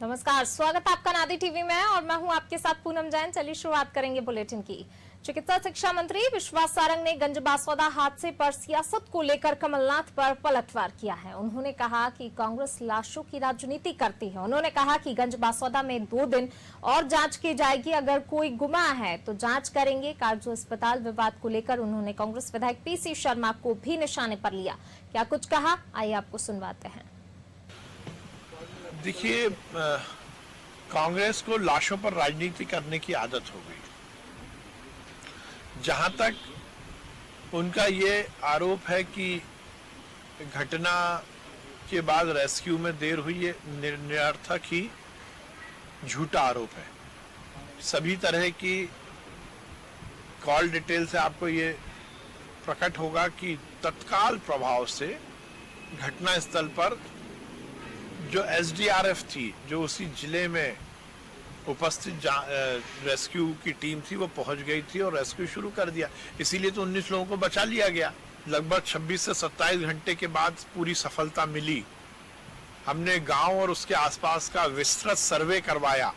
नमस्कार, स्वागत आपका नादी टीवी में और मैं हूं आपके साथ पूनम जैन। चलिए शुरुआत करेंगे बुलेटिन की। चिकित्सा शिक्षा मंत्री विश्वास सारंग ने गंज-बासौदा हादसे पर सियासत को लेकर कमलनाथ पर पलटवार किया है। उन्होंने कहा कि कांग्रेस लाशों की राजनीति करती है। उन्होंने कहा कि गंज-बासौदा में 2 दिन और जांच की जाएगी, अगर कोई गुमा है तो जांच करेंगे। काजू अस्पताल विवाद को लेकर उन्होंने कांग्रेस विधायक पीसी शर्मा को भी निशाने पर लिया। क्या कुछ कहा, आइए आपको सुनवाते हैं। देखिए, कांग्रेस को लाशों पर राजनीति करने की आदत हो गई। जहां तक उनका ये आरोप है कि घटना के बाद रेस्क्यू में देर हुई, ये निरर्थक ही झूठा आरोप है। सभी तरह की कॉल डिटेल से आपको ये प्रकट होगा कि तत्काल प्रभाव से घटनास्थल पर जो एसडीआरएफ थी, जो उसी जिले में उपस्थित रेस्क्यू की टीम थी, वो पहुंच गई थी और रेस्क्यू शुरू कर दिया। इसीलिए तो 19 लोगों को बचा लिया गया। लगभग 26 से 27 घंटे के बाद पूरी सफलता मिली। हमने गांव और उसके आसपास का विस्तृत सर्वे करवाया,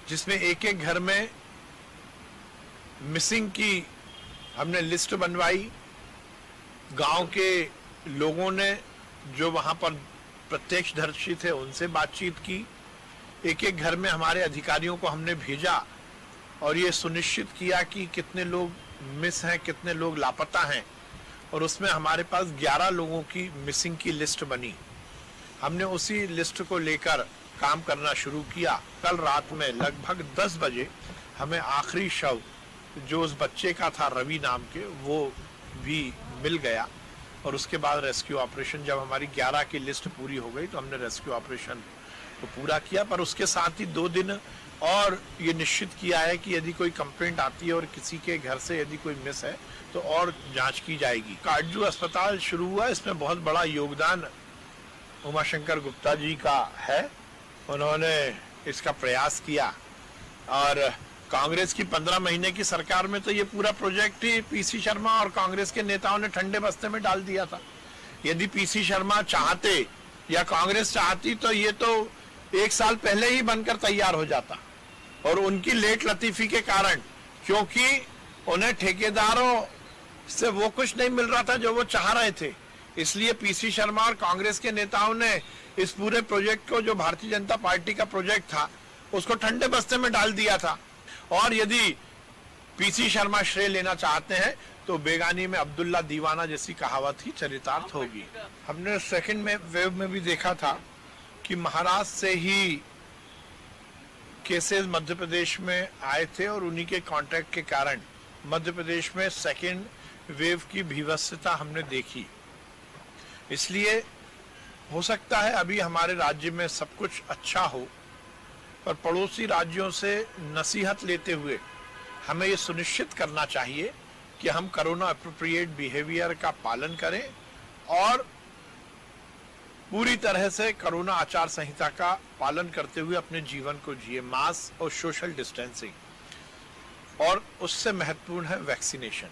जिसमें एक एक घर में मिसिंग की हमने लिस्ट बनवाई। गांव के लोगों ने जो वहां पर प्रत्यक्षदर्शी थे उनसे बातचीत की। एक एक घर में हमारे अधिकारियों को हमने भेजा और ये सुनिश्चित किया कि कितने लोग मिस हैं, कितने लोग लापता हैं, और उसमें हमारे पास 11 लोगों की मिसिंग की लिस्ट बनी। हमने उसी लिस्ट को लेकर काम करना शुरू किया। कल रात में लगभग 10 बजे हमें आखिरी शव जो उस बच्चे का था, रवि नाम के, वो भी मिल गया। और उसके बाद रेस्क्यू ऑपरेशन, जब हमारी 11 की लिस्ट पूरी हो गई तो हमने रेस्क्यू ऑपरेशन को पूरा किया। पर उसके साथ ही 2 दिन और ये निश्चित किया है कि यदि कोई कंप्लेंट आती है और किसी के घर से यदि कोई मिस है तो और जांच की जाएगी। काजू अस्पताल शुरू हुआ, इसमें बहुत बड़ा योगदान उमाशंकर गुप्ता जी का है। उन्होंने इसका प्रयास किया और कांग्रेस की 15 महीने की सरकार में तो ये पूरा प्रोजेक्ट ही पीसी शर्मा और कांग्रेस के नेताओं ने ठंडे बस्ते में डाल दिया था। यदि पीसी शर्मा चाहते या कांग्रेस चाहती तो ये तो 1 साल पहले ही बनकर तैयार हो जाता। और उनकी लेट लतीफी के कारण, क्योंकि उन्हें ठेकेदारों से वो कुछ नहीं मिल रहा था जो वो चाह रहे थे, इसलिए पीसी शर्मा और कांग्रेस के नेताओं ने इस पूरे प्रोजेक्ट को, जो भारतीय जनता पार्टी का प्रोजेक्ट था, उसको ठंडे बस्ते में डाल दिया था। और यदि पीसी शर्मा श्रेय लेना चाहते हैं तो बेगानी में अब्दुल्ला दीवाना जैसी कहावत ही चरितार्थ होगी। हमने सेकंड वेव में भी देखा था कि महाराष्ट्र से ही केसेस मध्य प्रदेश में आए थे और उन्हीं के कॉन्ट्रैक्ट के कारण मध्य प्रदेश में सेकंड वेव की भीभत्सता हमने देखी। इसलिए हो सकता है अभी हमारे राज्य में सब कुछ अच्छा हो, पर पड़ोसी राज्यों से नसीहत लेते हुए हमें ये सुनिश्चित करना चाहिए कि हम कोरोना अप्रोप्रिएट बिहेवियर का पालन करें और पूरी तरह से कोरोना आचार संहिता का पालन करते हुए अपने जीवन को जिए। मास्क और सोशल डिस्टेंसिंग, और उससे महत्वपूर्ण है वैक्सीनेशन।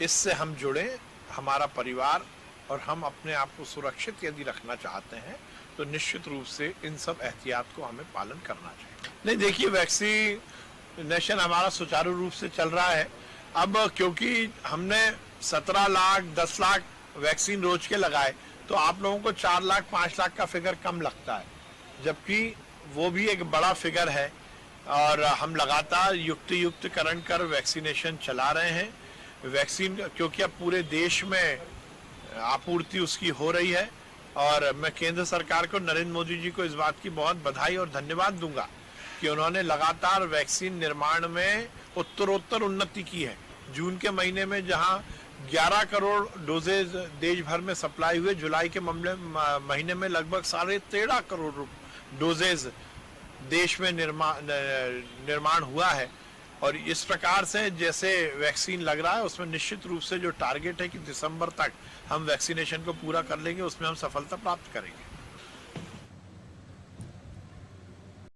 इससे हम जुड़े, हमारा परिवार और हम अपने आप को सुरक्षित यदि रखना चाहते हैं तो निश्चित रूप से इन सब एहतियात को हमें पालन करना चाहिए। नहीं, देखिए, वैक्सीनेशन हमारा सुचारू रूप से चल रहा है। अब क्योंकि हमने 17 लाख 10 लाख वैक्सीन रोज के लगाए तो आप लोगों को 4 लाख 5 लाख का फिगर कम लगता है, जबकि वो भी एक बड़ा फिगर है। और हम लगातार युक्तिकरण कर वैक्सीनेशन चला रहे हैं। वैक्सीन क्योंकि अब पूरे देश में आपूर्ति उसकी हो रही है, और मैं केंद्र सरकार को, नरेंद्र मोदी जी को इस बात की बहुत बधाई और धन्यवाद दूंगा कि उन्होंने लगातार वैक्सीन निर्माण में उत्तरोत्तर उन्नति की है। जून के महीने में जहां 11 करोड़ डोजेज देश भर में सप्लाई हुए, जुलाई के महीने में लगभग 13.5 करोड़ डोजेज देश में निर्माण हुआ है। और इस प्रकार से जैसे वैक्सीन लग रहा है, उसमें निश्चित रूप से जो टारगेट है कि दिसंबर तक हम वैक्सीनेशन को पूरा कर लेंगे, उसमें हम सफलता प्राप्त करेंगे।